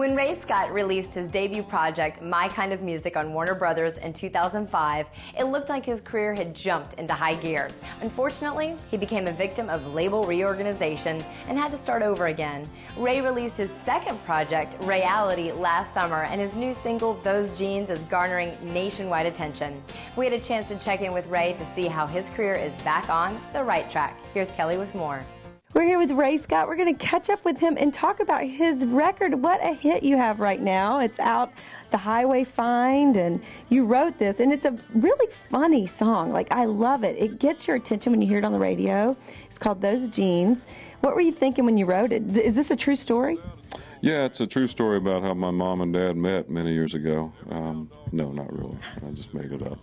When Ray Scott released his debut project, My Kind of Music, on Warner Brothers in 2005, it looked like his career had jumped into high gear. Unfortunately, he became a victim of label reorganization and had to start over again. Ray released his second project, Rayality, last summer, and his new single, Those Jeans, is garnering nationwide attention. We had a chance to check in with Ray to see how his career is back on the right track. Here's Kelly with more. We're here with Ray Scott. We're going to catch up with him and talk about his record. What a hit you have right now. It's out, The Highway Find, and you wrote this, and it's a really funny song. Like, I love it. It gets your attention when you hear it on the radio. It's called Those Jeans. What were you thinking when you wrote it? Is this a true story? Yeah, it's a true story about how my mom and dad met many years ago. No, not really. I just made it up.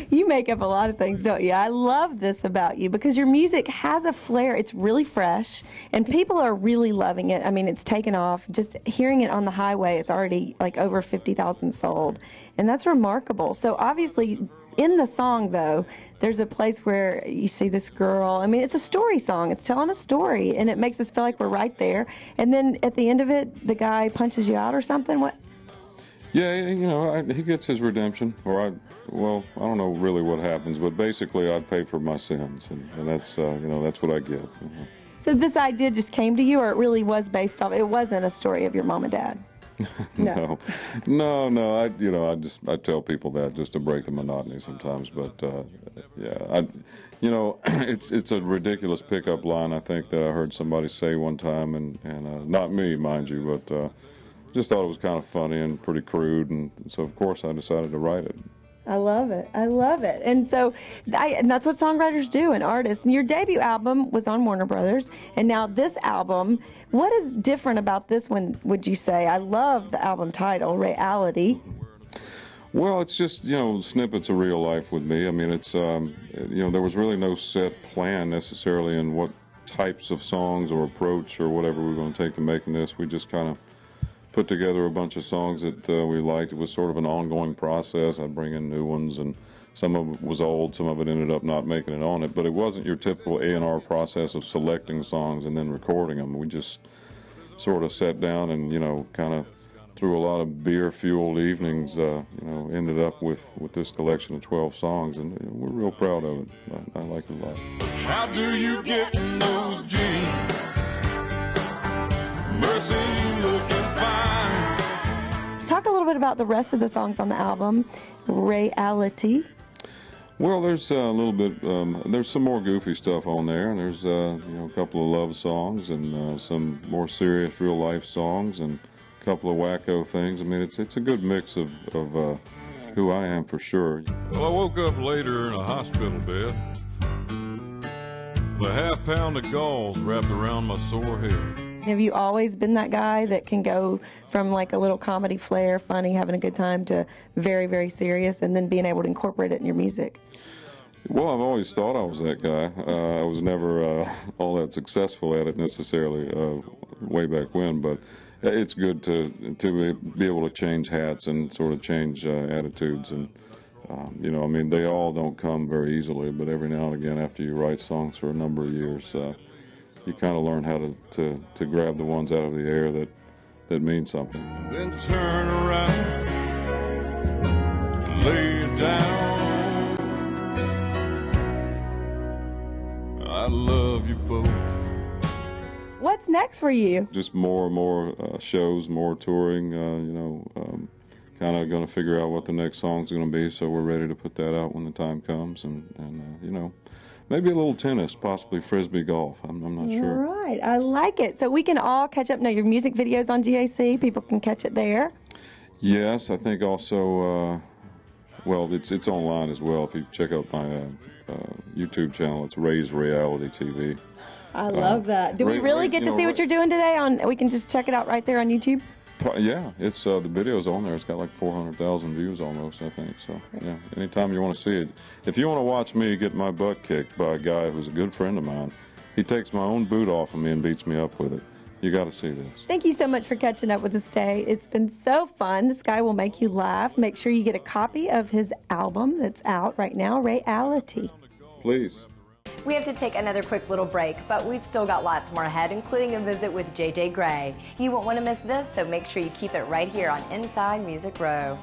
You make up a lot of things, don't you? I love this about you because your music has a flair. It's really fresh, and people are really loving it. I mean, it's taken off. Just hearing it on the highway, it's already like over 50,000 sold, and that's remarkable. So obviously, in the song, though, there's a place where you see this girl. I mean, it's a story song. It's telling a story, and it makes us feel like we're right there. And then at the end of it, the guy punches you out or something? What? Yeah, you know, he gets his redemption, or well, I don't know really what happens, but basically I pay for my sins, and that's, you know, that's what I get. You know. So this idea just came to you, or it really was based off, it wasn't a story of your mom and dad? No. I tell people that just to break the monotony sometimes, but yeah, you know, it's a ridiculous pickup line, I think, that I heard somebody say one time, and not me, mind you, but just thought it was kind of funny and pretty crude, and so of course I decided to write it. I love it. I love it. And so and that's what songwriters do and artists. And your debut album was on Warner Brothers, and now this album, what is different about this one, would you say? I love the album title, Rayality. Well, it's just, you know, snippets of real life with me. I mean, it's, you know, there was really no set plan necessarily in what types of songs or approach or whatever we were going to take to making this. We just kind of put together a bunch of songs that we liked. It was sort of an ongoing process. I'd bring in new ones, and some of it was old, some of it ended up not making it on it. But it wasn't your typical A&R process of selecting songs and then recording them. We just sort of sat down and, you know, kind of through a lot of beer-fueled evenings, you know, ended up with this collection of 12 songs, and we're real proud of it. I like it a lot. How do you get in those jeans? Mercy, you looking fine. Talk a little bit about the rest of the songs on the album, Rayality. Well, there's a little bit, there's some more goofy stuff on there, and there's, you know, a couple of love songs and some more serious real-life songs and a couple of wacko things. I mean, it's a good mix of who I am for sure. Well, I woke up later in a hospital bed with a half-pound of gauze wrapped around my sore head. Have you always been that guy that can go from like a little comedy flair, funny, having a good time, to very, very serious, and then being able to incorporate it in your music? Well, I've always thought I was that guy. I was never all that successful at it necessarily way back when, but it's good to be able to change hats and sort of change attitudes. And, you know, I mean, they all don't come very easily, but every now and again after you write songs for a number of years, you kind of learn how to grab the ones out of the air that mean something. Then turn around, lay it down. I love you both. What's next for you? Just more and more shows, more touring, you know, kind of going to figure out what the next song's going to be, so we're ready to put that out when the time comes, and you know, maybe a little tennis, possibly Frisbee golf. I'm not sure. All right. I like it. So we can all catch up. Now, your music video's on GAC. People can catch it there. Yes, I think also, well, it's online as well. If you check out my YouTube channel, it's Ray's Rayality TV. I love that. Do we really get to see what you're doing today? We can just check it out right there on YouTube? Yeah, it's the video's on there. It's got like 400,000 views almost, I think. So yeah, anytime you want to see it. If you want to watch me get my butt kicked by a guy who's a good friend of mine, he takes my own boot off of me and beats me up with it. You got to see this. Thank you so much for catching up with us today. It's been so fun. This guy will make you laugh. Make sure you get a copy of his album that's out right now, Rayality. Please. We have to take another quick little break, but we've still got lots more ahead, including a visit with JJ Grey. You won't want to miss this, so make sure you keep it right here on Inside Music Row.